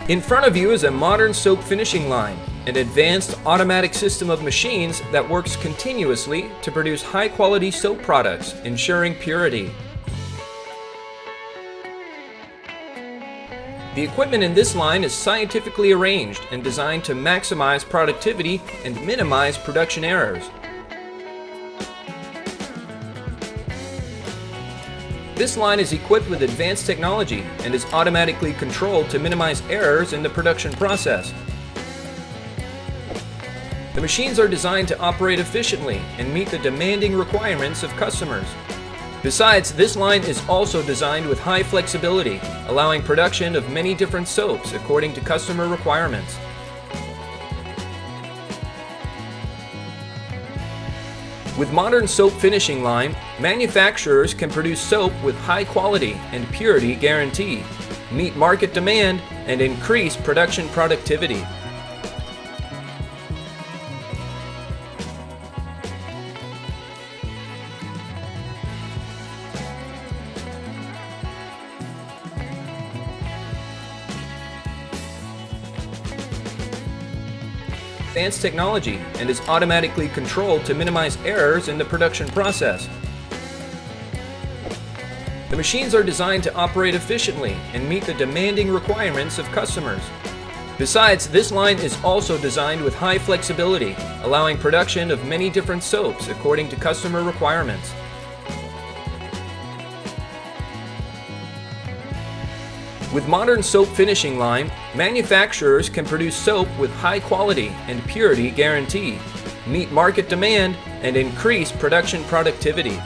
In front of you is a modern soap finishing line, an advanced automatic system of machines that works continuously to produce high-quality soap products, ensuring purity. The equipment in this line is scientifically arranged and designed to maximize productivity and minimize production errors. This line is equipped with advanced technology and is automatically controlled to minimize errors in the production process. The machines are designed to operate efficiently and meet the demanding requirements of customers. Besides, this line is also designed with high flexibility, allowing production of many different soaps according to customer requirements. With modern soap finishing line, manufacturers can produce soap with high quality and purity guarantee, meet market demand, and increase production productivity. Advanced technology and is automatically controlled to minimize errors in the production process. The machines are designed to operate efficiently and meet the demanding requirements of customers. Besides, this line is also designed with high flexibility, allowing production of many different soaps according to customer requirements. With modern soap finishing line, manufacturers can produce soap with high quality and purity guarantee, meet market demand, and increase production productivity.